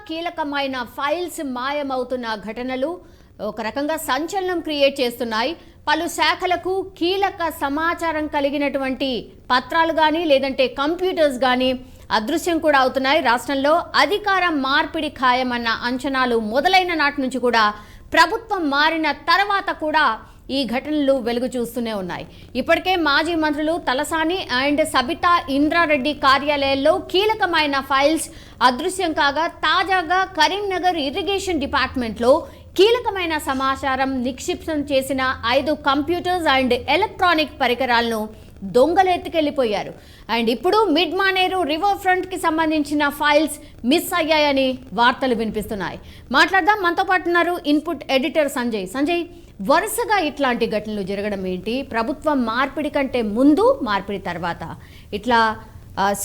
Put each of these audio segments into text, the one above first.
కీలకమైన ఫైల్స్ మాయమవుతున్న ఘటనలు ఒక రకంగా సంచలనం క్రియేట్ చేస్తున్నాయి. పలు శాఖలకు కీలక సమాచారం కలిగినటువంటి పత్రాలు కానీ లేదంటే కంప్యూటర్స్ కానీ అదృశ్యం కూడా అవుతున్నాయి. రాష్ట్రంలో అధికార మార్పిడి ఖాయమన్న అంచనాలు మొదలైన నాటి నుంచి కూడా ప్రభుత్వం మారిన తర్వాత కూడా ఈ ఘటనలు వెలుగు చూస్తూనే ఉన్నాయి. ఇప్పటికే మాజీ మంత్రులు తలసాని అండ్ సబితా ఇంద్రారెడ్డి కార్యాలయాల్లో కీలకమైన ఫైల్స్ అదృశ్యం కాగా తాజాగా కరీంనగర్ ఇరిగేషన్ డిపార్ట్మెంట్లో కీలకమైన సమాచారం నిక్షిప్తం చేసిన 5 కంప్యూటర్స్ అండ్ ఎలక్ట్రానిక్ పరికరాలను దొంగలు ఎత్తుకెళ్లిపోయారు. అండ్ ఇప్పుడు మిడ్ మానేరు రివర్ ఫ్రంట్ కి సంబంధించిన ఫైల్స్ మిస్ అయ్యాయని వార్తలు వినిపిస్తున్నాయి. మాట్లాడదాం. మనతో పాటు ఉన్నారు ఇన్పుట్ ఎడిటర్ సంజయ్. వరుసగా ఇట్లాంటి ఘటనలు జరగడం ఏంటి? ప్రభుత్వం మార్పిడి కంటే ముందు, మార్పిడి తర్వాత ఇట్లా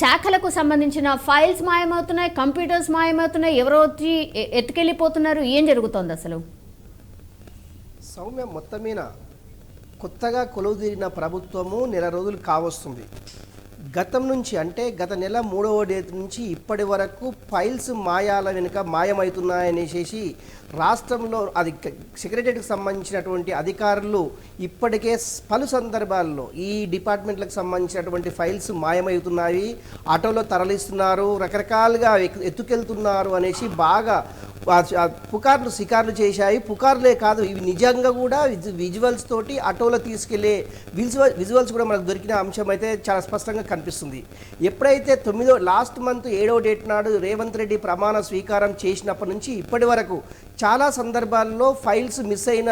శాఖలకు సంబంధించిన ఫైల్స్ మాయమవుతున్నాయి, కంప్యూటర్స్ మాయమవుతున్నాయి, ఎవరో వచ్చి ఎత్తుకెళ్ళిపోతున్నారు. ఏం జరుగుతోంది అసలు? సౌమ్య, మొత్తం మీద కొత్తగా కొలువుదీరిన ప్రభుత్వము నెల రోజులు కావస్తుంది. గతం నుంచి అంటే గత నెల 3వ తేదీ నుంచి ఇప్పటి వరకు ఫైల్స్ మాయాల వెనుక మాయమవుతున్నాయనేసి రాష్ట్రంలో అది సెక్రటరీకి సంబంధించినటువంటి అధికారులు ఇప్పటికే పలు సందర్భాల్లో ఈ డిపార్ట్మెంట్లకు సంబంధించినటువంటి ఫైల్స్ మాయమవుతున్నాయి, ఆటోలో తరలిస్తున్నారు, రకరకాలుగా ఎత్తుకెళ్తున్నారు అనేసి బాగా షికార్లు చేశాయి. పుకార్లే కాదు, ఇవి నిజంగా కూడా విజువల్స్ తోటి ఆటోలో తీసుకెళ్లే విజువల్స్ కూడా మనకు దొరికిన అంశం అయితే చాలా స్పష్టంగా కనిపిస్తుంది. ఎప్పుడైతే లాస్ట్ మంత్ 7వ డేట్ నాడు రేవంత్ రెడ్డి ప్రమాణ స్వీకారం చేసినప్పటి నుంచి ఇప్పటి వరకు చాలా సందర్భాల్లో ఫైల్స్ మిస్ అయిన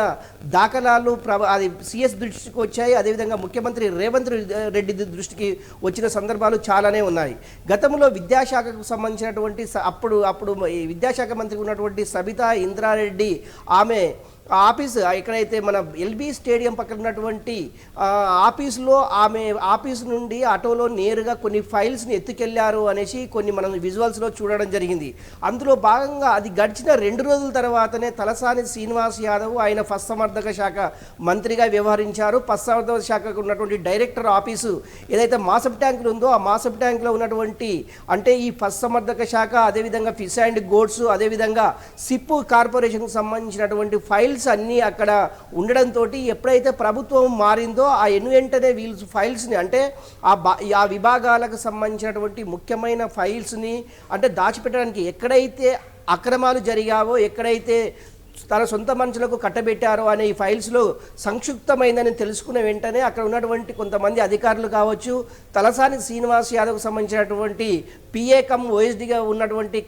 దాఖలాలు అది సిఎస్ దృష్టికి వచ్చాయి. అదేవిధంగా ముఖ్యమంత్రి రేవంత్ రెడ్డి దృష్టికి వచ్చిన సందర్భాలు చాలానే ఉన్నాయి. గతంలో విద్యాశాఖకు సంబంధించినటువంటి అప్పుడు విద్యాశాఖ మంత్రి ఉన్నటువంటి సబితా ఇంద్రారెడ్డి ఆమె ఆఫీస్ ఎక్కడైతే మన ఎల్బీ స్టేడియం పక్కన ఉన్నటువంటి ఆఫీసులో ఆమె ఆఫీస్ నుండి ఆటోలో నేరుగా కొన్ని ఫైల్స్ని ఎత్తుకెళ్లారు అనేసి కొన్ని మనం విజువల్స్లో చూడడం జరిగింది. అందులో భాగంగా అది గడిచిన 2 రోజుల తర్వాతనే తలసాని శ్రీనివాస్ యాదవ్ ఆయన పశుసంవర్ధక శాఖ మంత్రిగా వ్యవహరించారు. పశుసంవర్ధక శాఖకు ఉన్నటువంటి డైరెక్టర్ ఆఫీసు ఏదైతే మాసప్ ట్యాంకులు ఉందో ఆ మాసప్ ట్యాంకులో ఉన్నటువంటి అంటే ఈ పశుసంవర్ధక శాఖ, అదేవిధంగా ఫిష్ అండ్ గోడ్స్, అదేవిధంగా సిప్ కార్పొరేషన్కి సంబంధించినటువంటి ఫైల్స్ అన్నీ అక్కడ ఉండడంతో ఎప్పుడైతే ప్రభుత్వం మారిందో ఆ వెంటనే వీళ్ళు ఫైల్స్ని అంటే ఆ విభాగాలకు సంబంధించినటువంటి ముఖ్యమైన ఫైల్స్ని అంటే దాచిపెట్టడానికి ఎక్కడైతే అక్రమాలు జరిగావో, ఎక్కడైతే తన సొంత మనుషులకు కట్టబెట్టారో అనే ఈ ఫైల్స్లో సంక్షిప్తమైందని తెలుసుకున్న వెంటనే అక్కడ ఉన్నటువంటి కొంతమంది అధికారులు కావచ్చు, తలసాని శ్రీనివాస్ యాదవ్కు సంబంధించినటువంటి పిఏ కమ్ ఓఎస్డీగా ఉన్నటువంటి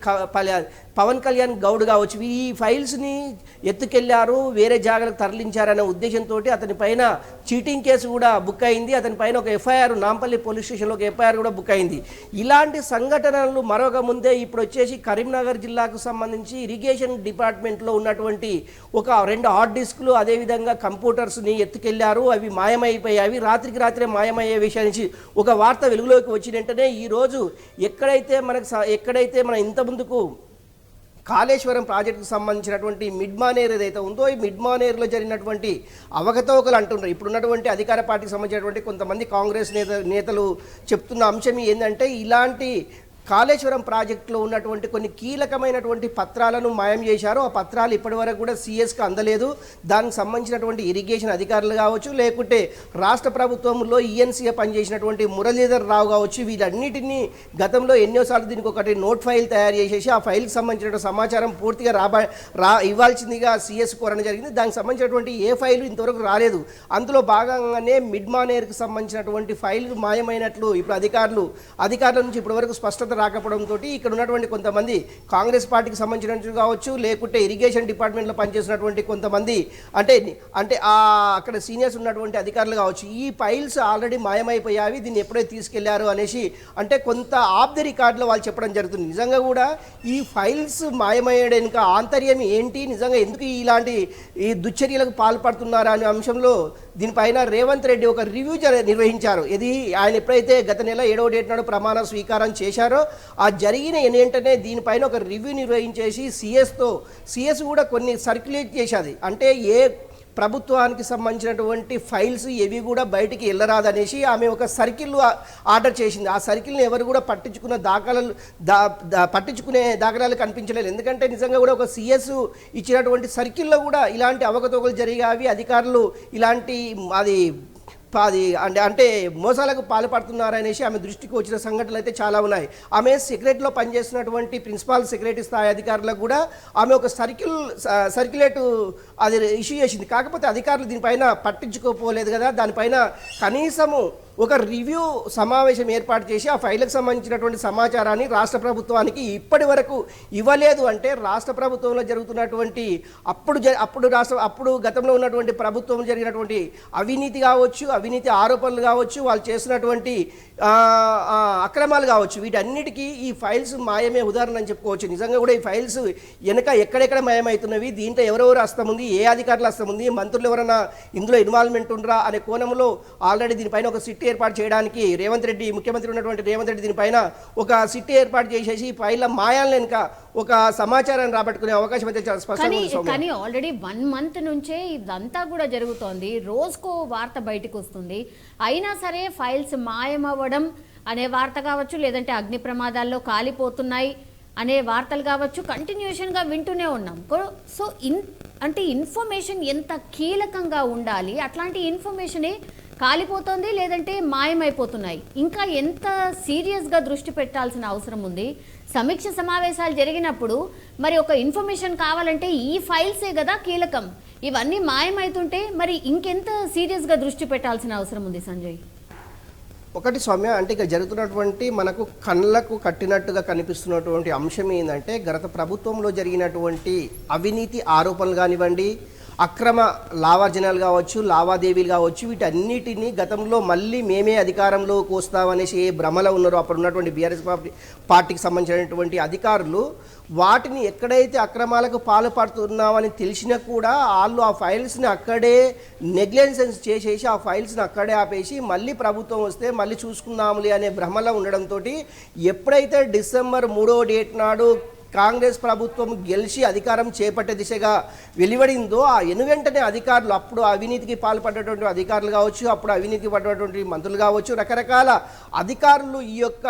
పవన్ కళ్యాణ్ గౌడ్ కావచ్చు, ఈ ఫైల్స్ని ఎత్తుకెళ్లారు, వేరే జాగాలకు తరలించారనే ఉద్దేశంతో అతని పైన చీటింగ్ కేసు కూడా బుక్ అయింది. అతని పైన ఒక ఎఫ్ఐఆర్ నాంపల్లి పోలీస్ స్టేషన్లో ఒక ఎఫ్ఐఆర్ కూడా బుక్ అయింది. ఇలాంటి సంఘటనలు మరొక ముందే ఇప్పుడు వచ్చేసి కరీంనగర్ జిల్లాకు సంబంధించి ఇరిగేషన్ డిపార్ట్మెంట్లో ఉన్నటువంటి ఒక 2 హార్డ్ డిస్కులు అదేవిధంగా కంప్యూటర్స్ని ఎత్తుకెళ్లారు. అవి మాయమైపోయాయి. రాత్రికి రాత్రే మాయమయ్యే విషయానికి ఒక వార్త వెలుగులోకి వచ్చిన వెంటనే ఈరోజు ఎక్కడైతే మన ఇంత ముందుకు కాళేశ్వరం ప్రాజెక్టుకు సంబంధించినటువంటి మిడ్ మానేర్ ఏదైతే ఉందో ఈ మిడ్ మానేర్లో జరిగినటువంటి అవకతవకలు అంటున్నారు. ఇప్పుడున్నటువంటి అధికార పార్టీకి సంబంధించినటువంటి కొంతమంది కాంగ్రెస్ నేతలు చెప్తున్న అంశం ఏంటంటే ఇలాంటి కాళేశ్వరం ప్రాజెక్టులో ఉన్నటువంటి కొన్ని కీలకమైనటువంటి పత్రాలను మాయం చేశారు. ఆ పత్రాలు ఇప్పటివరకు కూడా సిఎస్కి అందలేదు. దానికి సంబంధించినటువంటి ఇరిగేషన్ అధికారులు కావచ్చు, లేకుంటే రాష్ట్ర ప్రభుత్వంలో ఈఎన్సీగా పనిచేసినటువంటి మురళీధర్ రావు కావచ్చు, వీటన్నిటినీ గతంలో ఎన్నోసార్లు దీనికి ఒకటి నోట్ ఫైల్ తయారు చేసేసి ఆ ఫైల్కి సంబంధించిన సమాచారం పూర్తిగా ఇవ్వాల్సిందిగా సిఎస్ కోరడం జరిగింది. దానికి సంబంధించినటువంటి ఏ ఫైలు ఇంతవరకు రాలేదు. అందులో భాగంగానే మిడ్ మానేర్కి సంబంధించినటువంటి ఫైల్ మాయమైనట్లు ఇప్పుడు అధికారుల నుంచి ఇప్పటివరకు స్పష్టత రాకపోవడంతో ఇక్కడ ఉన్నటువంటి కొంతమంది కాంగ్రెస్ పార్టీకి సంబంధించినట్టు కావచ్చు, లేకుంటే ఇరిగేషన్ డిపార్ట్మెంట్లో పనిచేసినటువంటి కొంతమంది అంటే అక్కడ సీనియర్స్ ఉన్నటువంటి అధికారులు కావచ్చు, ఈ ఫైల్స్ ఆల్రెడీ మాయమైపోయావి, దీన్ని ఎప్పుడైతే తీసుకెళ్లారు అనేసి అంటే కొంత ఆఫ్ ది రికార్డులో వాళ్ళు చెప్పడం జరుగుతుంది. నిజంగా కూడా ఈ ఫైల్స్ మాయమయ్యడానికి ఆంతర్యం ఏంటి, నిజంగా ఎందుకు ఇలాంటి ఈ దుశ్చర్యలకు పాల్పడుతున్నారా అనే అంశంలో దీనిపైన రేవంత్ రెడ్డి ఒక రివ్యూ నిర్వహించారు. ఇది ఆయన ఎప్పుడైతే గత నెల 7వ డేట్ నాడు ప్రమాణ స్వీకారం చేశారో ఆ జరిగిన ఏంటంటే దీనిపైన ఒక రివ్యూ నిర్వహించేసి సిఎస్ కూడా కొన్ని సర్క్యులేట్ చేసేది. అంటే ఏ ప్రభుత్వానికి సంబంధించినటువంటి ఫైల్స్ ఏవి కూడా బయటికి వెళ్ళరాదనేసి ఆమె ఒక సర్కిల్ ఆర్డర్ చేసింది. ఆ సర్కిల్ని ఎవరు కూడా పట్టించుకునే దాఖలాలు కనిపించలేదు. ఎందుకంటే నిజంగా కూడా ఒక సిఎస్ ఇచ్చినటువంటి సర్కిల్లో కూడా ఇలాంటి అవకతవకలు జరిగావి, అధికారులు ఇలాంటి అంటే మోసాలకు పాల్పడుతున్నారనేసి ఆమె దృష్టికి వచ్చిన సంఘటనలు అయితే చాలా ఉన్నాయి. ఆమె సెక్రటరీలో పనిచేస్తున్నటువంటి ప్రిన్సిపాల్ సెక్రటరీ స్థాయి అధికారులకు కూడా ఆమె ఒక సర్క్యులేట్ అది ఇష్యూ చేసింది. కాకపోతే అధికారులు దీనిపైన పట్టించుకోపోలేదు కదా, దానిపైన కనీసము ఒక రివ్యూ సమావేశం ఏర్పాటు చేసి ఆ ఫైళ్ళకు సంబంధించినటువంటి సమాచారాన్ని రాష్ట్ర ప్రభుత్వానికి ఇప్పటి వరకు ఇవ్వలేదు. అంటే రాష్ట్ర ప్రభుత్వంలో జరుగుతున్నటువంటి అప్పుడు గతంలో ఉన్నటువంటి ప్రభుత్వం జరిగినటువంటి అవినీతి కావచ్చు, అవినీతి ఆరోపణలు కావచ్చు, వాళ్ళు చేస్తున్నటువంటి అక్రమాలు కావచ్చు, వీటన్నిటికీ ఈ ఫైల్స్ మాయమే ఉదాహరణ అని చెప్పుకోవచ్చు. నిజంగా కూడా ఈ ఫైల్స్ వెనక ఎక్కడెక్కడ మాయమవుతున్నవి, దీంట్లో ఎవరెవరు హస్తం ఉంది, ఏ అధికారులు హస్తం ఉంది, మంత్రులు ఎవరైనా ఇందులో ఇన్వాల్వ్మెంట్ ఉండరా అనే కోణంలో ఆల్రెడీ దీనిపైన ఒక సిట్ ఏర్పాటు చేయడానికి ముఖ్యమంత్రి ఉన్నటువంటి రేవంత్ రెడ్డి దీనిపైన ఒక సిట్ ఏర్పాటు చేసేసి ఈ ఫైళ్ళ మాయాలను వెనుక ఒక సమాచారాన్ని రాబట్టుకునే అవకాశం అయితే చాలా స్పష్టంగా ఉంది. కానీ ఆల్రెడీ 1 month నుంచే ఇదంతా కూడా జరుగుతోంది, రోజుకో వార్త బయటకు వస్తుంది. అయినా సరే ఫైల్స్ మాయమవ్వడం అనే వార్త కావచ్చు, లేదంటే అగ్ని ప్రమాదాల్లో కాలిపోతున్నాయి అనే వార్తలు కావచ్చు, కంటిన్యూషన్గా వింటూనే ఉన్నాం. సో అంటే ఇన్ఫర్మేషన్ ఎంత కీలకంగా ఉండాలి, అట్లాంటి ఇన్ఫర్మేషనే కాలిపోతుంది లేదంటే మాయమైపోతున్నాయి. ఇంకా ఎంత సీరియస్గా దృష్టి పెట్టాల్సిన అవసరం ఉంది. సమీక్ష సమావేశాలు జరిగినప్పుడు మరి ఒక ఇన్ఫర్మేషన్ కావాలంటే ఈ ఫైల్సే కదా కీలకం. ఇవన్నీ మాయమవుతుంటే మరి ఇంకెంత సీరియస్గా దృష్టి పెట్టాల్సిన అవసరం ఉంది సంజయ్? ఒకటి సౌమ్య, అంటే ఇక జరుగుతున్నటువంటి మనకు కళ్ళకు కట్టినట్టుగా కనిపిస్తున్నటువంటి అంశం ఏంటంటే గత ప్రభుత్వంలో జరిగినటువంటి అవినీతి ఆరోపణలు కానివ్వండి, అక్రమ లావార్జనాలు కావచ్చు, లావాదేవీలు కావచ్చు, వీటన్నిటినీ గతంలో మళ్ళీ మేమే అధికారంలోకి వస్తామనేసి ఏ భ్రమలో ఉన్నారో అప్పుడు ఉన్నటువంటి బీఆర్ఎస్ పార్టీకి సంబంధించినటువంటి అధికారులు వాటిని ఎక్కడైతే అక్రమాలకు పాల్పడుతున్నామని తెలిసినా కూడా వాళ్ళు ఆ ఫైల్స్ని అక్కడే నెగ్లిజెన్స్ చేసేసి ఆ ఫైల్స్ని అక్కడే ఆపేసి మళ్ళీ ప్రభుత్వం వస్తే మళ్ళీ చూసుకుందాములే అనే భ్రమలో ఉండడంతో ఎప్పుడైతే డిసెంబర్ 3వ డేట్ నాడు కాంగ్రెస్ ప్రభుత్వం గెలిచి అధికారం చేపట్టే దిశగా వెలువడిందో ఆ వెంటనే అధికారులు, అప్పుడు అవినీతికి పాల్పడ్డటువంటి అధికారులు కావచ్చు, అప్పుడు అవినీతికి పడ్డటువంటి మంత్రులు కావచ్చు, రకరకాల అధికారులు ఈ యొక్క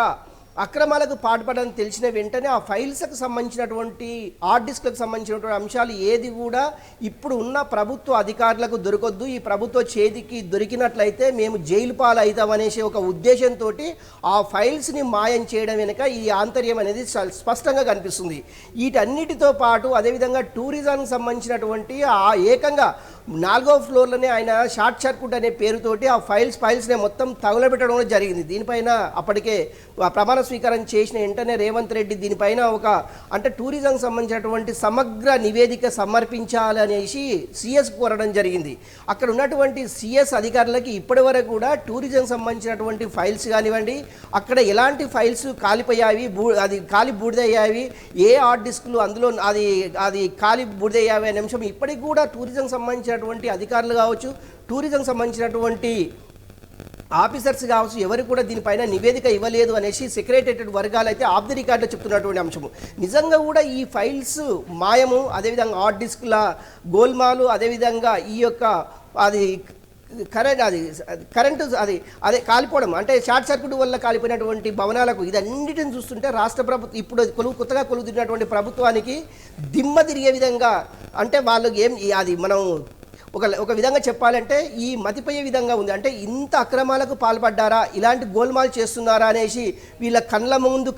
అక్రమాలకు పాల్పడని తెలిసిన వెంటనే ఆ ఫైల్స్కి సంబంధించినటువంటి హార్డ్ డిస్క్లకు సంబంధించినటువంటి అంశాలు ఏది కూడా ఇప్పుడు ఉన్న ప్రభుత్వ అధికారులకు దొరకొద్దు, ఈ ప్రభుత్వ చేతికి దొరికినట్లయితే మేము జైలు పాలవుతామనేసి ఒక ఉద్దేశంతో ఆ ఫైల్స్ని మాయం చేయడం వెనుక ఈ ఆంతర్యం అనేది స్పష్టంగా కనిపిస్తుంది. వీటన్నిటితో పాటు అదేవిధంగా టూరిజంకి సంబంధించినటువంటి ఏకంగా 4వ ఫ్లోర్లోనే ఆయన షార్ట్ సర్క్యూట్ అనే పేరుతోటి ఆ ఫైల్స్ని మొత్తం తగులబెట్టడం జరిగింది. దీనిపైన అప్పటికే ప్రమాణ స్వీకారం చేసిన వెంటనే రేవంత్ రెడ్డి దీనిపైన అంటే టూరిజం సంబంధించినటువంటి సమగ్ర నివేదిక సమర్పించాలనేసి సిఎస్ కోరడం జరిగింది. అక్కడ ఉన్నటువంటి సిఎస్ అధికారులకి ఇప్పటి వరకు కూడా టూరిజం సంబంధించినటువంటి ఫైల్స్ కానివ్వండి, అక్కడ ఎలాంటి ఫైల్స్ కాలిపోయావి, అది కాలి బూడిదయ్యావి, ఏ హార్డ్ డిస్క్లు అందులో అది కాలి బూడిదయ్యావి అనే అంశం ఇప్పటికి కూడా టూరిజం సంబంధించినటువంటి అధికారులు కావచ్చు, టూరిజం సంబంధించినటువంటి ఆఫీసర్స్ కావచ్చు, ఎవరు కూడా దీనిపైన నివేదిక ఇవ్వలేదు అనేసి సెక్రటేరియట్ వర్గాలు అయితే ఆఫ్ ది రికార్డులో చెప్తున్నటువంటి అంశము. నిజంగా కూడా ఈ ఫైల్స్ మాయము, అదేవిధంగా హార్డ్ డిస్క్ల గోల్మాలు, అదేవిధంగా ఈ యొక్క కరెంటు అదే కాలిపోవడం అంటే షార్ట్ సర్క్యూట్ వల్ల కాలిపోయినటువంటి భవనాలకు ఇదన్నిటిని చూస్తుంటే రాష్ట్ర ప్రభుత్వం ఇప్పుడు కొత్తగా కొలువుతున్నటువంటి ప్రభుత్వానికి దిమ్మ తిరిగే విధంగా, అంటే వాళ్ళకి అది మనం ఒక విధంగా చెప్పాలంటే ఈ మతిపోయే విధంగా ఉంది. అంటే ఇంత అక్రమాలకు పాల్పడ్డారా, ఇలాంటి గోల్మాల్ చేస్తున్నారా అనేసి వీళ్ళ కళ్ళ ముందు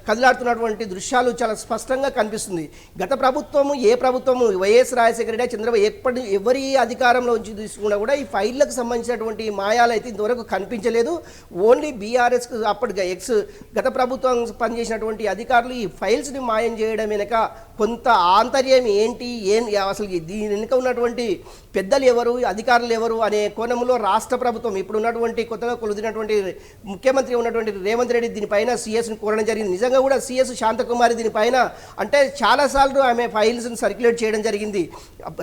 కదలాడుతున్నటువంటి దృశ్యాలు చాలా స్పష్టంగా కనిపిస్తుంది. గత ప్రభుత్వము ఏ ప్రభుత్వము వైఎస్ రాజశేఖర రెడ్డి, చంద్రబాబు ఎవరి అధికారంలో ఉంచి తీసుకున్నా కూడా ఈ ఫైళ్లకు సంబంధించినటువంటి మాయాలు అయితే ఇంతవరకు కనిపించలేదు. ఓన్లీ బీఆర్ఎస్కు అప్పటిగా గత ప్రభుత్వం పనిచేసినటువంటి అధికారులు ఈ ఫైల్స్ని మాయం చేయడం వెనుక కొంత ఆంతర్యం ఏంటి, అసలు దీని వెనుక ఉన్నటువంటి పెద్దలు ఎవరు, అధికారులు ఎవరు అనే కోణంలో రాష్ట్ర ప్రభుత్వం ఇప్పుడు ఉన్నటువంటి కొత్తగా కొలుదినటువంటి ముఖ్యమంత్రి ఉన్నటువంటి రేవంత్ రెడ్డి దీనిపైన సిఎస్ని కోరడం జరిగింది. నిజంగా కూడా సిఎస్ శాంతకుమారి దీనిపైన అంటే చాలాసార్లు ఆమె ఫైల్స్ని సర్క్యులేట్ చేయడం జరిగింది.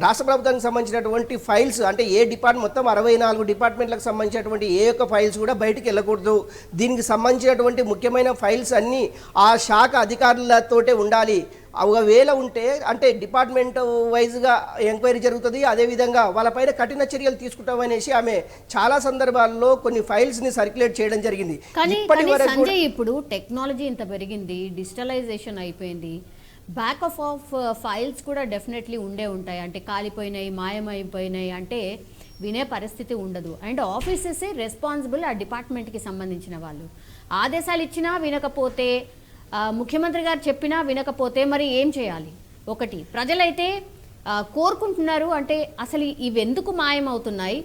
రాష్ట్ర ప్రభుత్వానికి సంబంధించినటువంటి ఫైల్స్ అంటే ఏ డిపార్ట్మెంట్ మొత్తం 64 డిపార్ట్మెంట్లకు సంబంధించినటువంటి ఏ ఒక్క ఫైల్స్ కూడా బయటికి వెళ్ళకూడదు, దీనికి సంబంధించినటువంటి ముఖ్యమైన ఫైల్స్ అన్నీ ఆ శాఖ అధికారులతోటే ఉండాలి, ఒకవేళ ఉంటే అంటే డిపార్ట్మెంట్ వైజ్గా ఎంక్వైరీ జరుగుతుంది, అదేవిధంగా వాళ్ళపైన కఠిన చర్యలు తీసుకుంటామనేసి ఆమె చాలా సందర్భాల్లో కొన్ని ఫైల్స్ని సర్క్యులేట్ చేయడం జరిగింది. కానీ ఇప్పటి వరకు సంజయ్ ఇప్పుడు టెక్నాలజీ ఇంత పెరిగింది, డిజిటలైజేషన్ అయిపోయింది, బ్యాక్ ఆఫ్ ఫైల్స్ కూడా డెఫినెట్లీ ఉండే ఉంటాయి. అంటే కాలిపోయినాయి, మాయమైపోయినాయి అంటే వినే పరిస్థితి ఉండదు. అండ్ ఆఫీసెసే రెస్పాన్సిబుల్ ఆ డిపార్ట్మెంట్కి సంబంధించిన వాళ్ళు. ఆదేశాలు ఇచ్చినా వినకపోతే, ముఖ్యమంత్రి గారు చెప్పినా వినకపోతే మరి ఏం చేయాలి? ఒకటి ప్రజలైతే కోరుకుంటున్నారు, అంటే అసలు ఇవెందుకు మాయమవుతున్నాయి,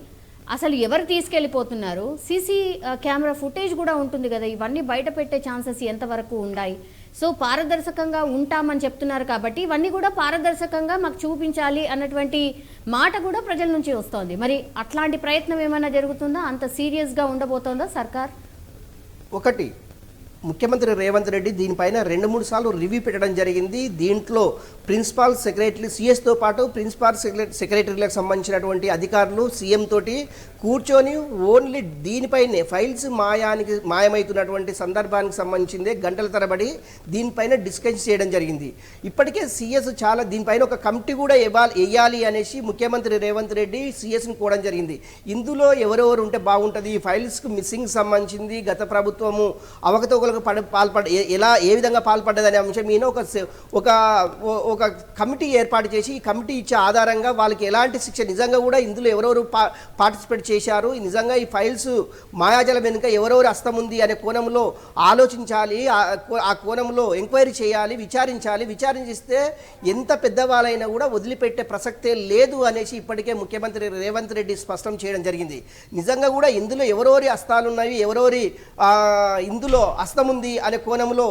అసలు ఎవరు తీసుకెళ్ళిపోతున్నారు, సీసీ కెమెరా ఫుటేజ్ కూడా ఉంటుంది కదా, ఇవన్నీ బయట పెట్టే ఛాన్సెస్ ఎంతవరకు ఉన్నాయి? సో పారదర్శకంగా ఉంటామని చెప్తున్నారు కాబట్టి ఇవన్నీ కూడా పారదర్శకంగా మాకు చూపించాలి అన్నటువంటి మాట కూడా ప్రజల నుంచి వస్తోంది. మరి అట్లాంటి ప్రయత్నం ఏమైనా జరుగుతుందా? అంత సీరియస్గా ఉండబోతోందా సర్కార్? ఒకటి, ముఖ్యమంత్రి రేవంత్ రెడ్డి దీనిపైన 2-3 సార్లు రివ్యూ పెట్టడం జరిగింది. దీంట్లో ప్రిన్సిపాల్ సెక్రటరీ సిఎస్తో పాటు ప్రిన్సిపాల్ సెక్రటరీలకు సంబంధించినటువంటి అధికారులు సీఎం తోటి కూర్చొని ఓన్లీ దీనిపైనే ఫైల్స్ మాయమవుతున్నటువంటి సందర్భానికి సంబంధించిందే గంటల తరబడి దీనిపైన డిస్కస్ చేయడం జరిగింది. ఇప్పటికే సిఎస్ చాలా దీనిపైన ఒక కమిటీ కూడా వేయాలి అనేసి ముఖ్యమంత్రి రేవంత్ రెడ్డి సిఎస్ని కోవడం జరిగింది. ఇందులో ఎవరెవరు ఉంటే బాగుంటుంది, ఈ ఫైల్స్కి మిస్సింగ్ సంబంధించింది గత ప్రభుత్వము అవకతవకలకు ఏ విధంగా పాల్పడ్డదనే అంశం మీద ఒక కమిటీ ఏర్పాటు చేసి ఈ కమిటీ ఇచ్చే ఆధారంగా వాళ్ళకి ఎలాంటి శిక్ష, నిజంగా కూడా ఇందులో ఎవరెవరు పార్టిసిపేట్ చేశారు, నిజంగా ఈ ఫైల్స్ మాయాజలం వెనుక ఎవరెవరు హస్తం ఉంది అనే కోణంలో ఆలోచించాలి, ఆ కోణంలో ఎంక్వైరీ చేయాలి, విచారించిస్తే ఎంత పెద్దవాళ్ళైనా కూడా వదిలిపెట్టే ప్రసక్తే లేదు అనేసి ఇప్పటికే ముఖ్యమంత్రి రేవంత్ రెడ్డి స్పష్టం చేయడం జరిగింది. నిజంగా కూడా ఇందులో ఎవరెవరి హస్తాలున్నాయి, ఎవరెవరి ఇందులో హస్తం ఉంది అనే కోణంలో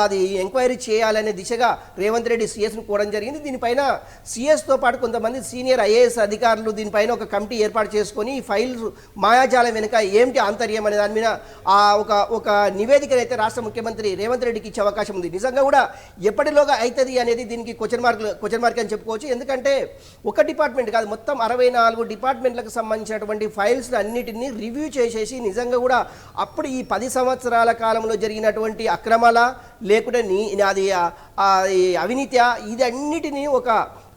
అది ఎంక్వైరీ చేయాలనే దిశగా రేవంత్ రెడ్డి సిఎస్ను కోవడం జరిగింది. దీనిపైన సిఎస్తో పాటు కొంతమంది సీనియర్ ఐఏఎస్ అధికారులు దీనిపైన ఒక కమిటీ ఏర్పాటు చేసుకొని ఈ ఫైల్స్ మాయాజాలం వెనుక ఏమిటి ఆంతర్యం అనే దాని మీద ఒక నివేదికను అయితే రాష్ట్ర ముఖ్యమంత్రి రేవంత్ రెడ్డికి ఇచ్చే అవకాశం ఉంది. నిజంగా కూడా ఎప్పటిలోగా అవుతుంది అనేది దీనికి క్వశ్చన్ మార్క్ అని చెప్పుకోవచ్చు. ఎందుకంటే ఒక డిపార్ట్మెంట్ కాదు, మొత్తం 64 డిపార్ట్మెంట్లకు సంబంధించినటువంటి ఫైల్స్ అన్నిటినీ రివ్యూ చేసేసి నిజంగా కూడా అప్పుడు ఈ 10 సంవత్సరాల కాలంలో జరిగినటువంటి అక్రమాల లేకుంటే అది అవినీత్యా ఇది అన్నిటినీ ఒక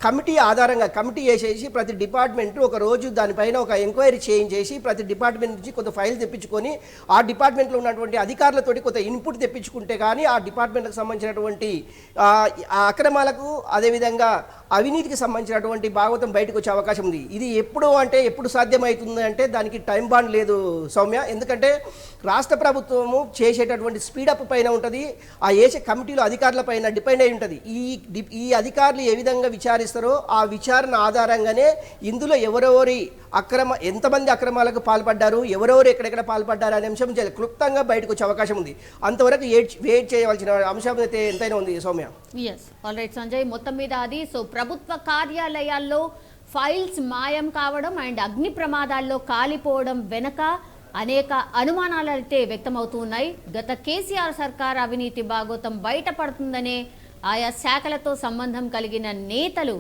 కమిటీ ఆధారంగా కమిటీ వేసేసి ప్రతి డిపార్ట్మెంట్ ఒక రోజు దానిపైన ఒక ఎంక్వైరీ చేయించేసి ప్రతి డిపార్ట్మెంట్ నుంచి కొంత ఫైల్ తెప్పించుకొని ఆ డిపార్ట్మెంట్లో ఉన్నటువంటి అధికారులతోటి కొంత ఇన్పుట్ తెప్పించుకుంటే కానీ ఆ డిపార్ట్మెంట్కి సంబంధించినటువంటి అక్రమాలకు అదేవిధంగా అవినీతికి సంబంధించినటువంటి భాగవతం బయటకు వచ్చే అవకాశం ఉంది. ఇది ఎప్పుడు సాధ్యమవుతుంది అంటే దానికి టైం బాండ్ లేదు సౌమ్య. ఎందుకంటే రాష్ట్ర ప్రభుత్వము చేసేటటువంటి స్పీడప్ పైన ఉంటుంది, ఆ ఏసే కమిటీలో అధికారుల పైన డిపెండ్ అయి ఉంటుంది. ఈ అధికారులు ఏ విధంగా విచారిస్తారో ఆ విచారణ ఆధారంగానే ఇందులో ఎంతమంది అక్రమాలకు పాల్పడ్డారు, ఎవరెవరు ఎక్కడెక్కడ పాల్పడ్డారు అనే అంశం క్లుప్తంగా బయటకు వచ్చే అవకాశం ఉంది. అంతవరకు వెయిట్ చేయవలసిన అంశం అయితే ఎంతైనా ఉంది సౌమ్య. ఆల్రైట్ సంజయ్, మొత్తం మీద అది ప్రభుత్వ కార్యాలయాల్లో ఫైల్స్ మాయం కావడం అండ్ అగ్ని ప్రమాదాల్లో కాలిపోవడం వెనక అనేక అనుమానాలు అయితే వ్యక్తమవుతూ ఉన్నాయి. గత కేసీఆర్ సర్కార్ అవినీతి భాగోతం బయటపడుతుందనే ఆయా శాఖలతో సంబంధం కలిగిన నేతలు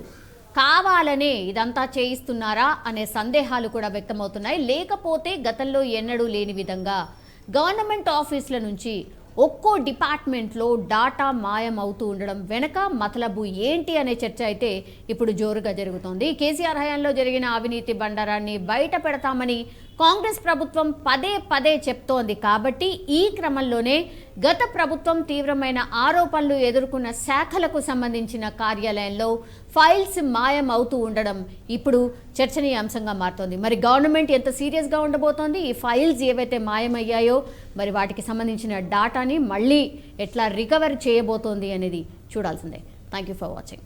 కావాలనే ఇదంతా చేయిస్తున్నారా అనే సందేహాలు కూడా వ్యక్తమవుతున్నాయి. లేకపోతే గతంలో ఎన్నడూ లేని విధంగా గవర్నమెంట్ ఆఫీసుల నుంచి ఒక్కో డిపార్ట్మెంట్లో డాటా మాయం అవుతూ ఉండడం వెనక మతలబు ఏంటి అనే చర్చ అయితే ఇప్పుడు జోరుగా జరుగుతోంది. కేసీఆర్ హయాంలో జరిగిన అవినీతి బండారాన్ని బయట పెడతామని కాంగ్రెస్ ప్రభుత్వం పదే చెప్తోంది. కాబట్టి ఈ క్రమంలోనే గత ప్రభుత్వం తీవ్రమైన ఆరోపణలు ఎదుర్కొన్న శాఖలకు సంబంధించిన కార్యాలయంలో ఫైల్స్ మాయం అవుతూ ఉండడం ఇప్పుడు చర్చనీయాంశంగా మారుతోంది. మరి గవర్నమెంట్ ఎంత సీరియస్గా ఉండబోతోంది, ఈ ఫైల్స్ ఏవైతే మాయమయ్యాయో మరి వాటికి సంబంధించిన డాటాని మళ్ళీ ఎట్లా రికవర్ చేయబోతోంది అనేది చూడాల్సిందే. Thank you for watching.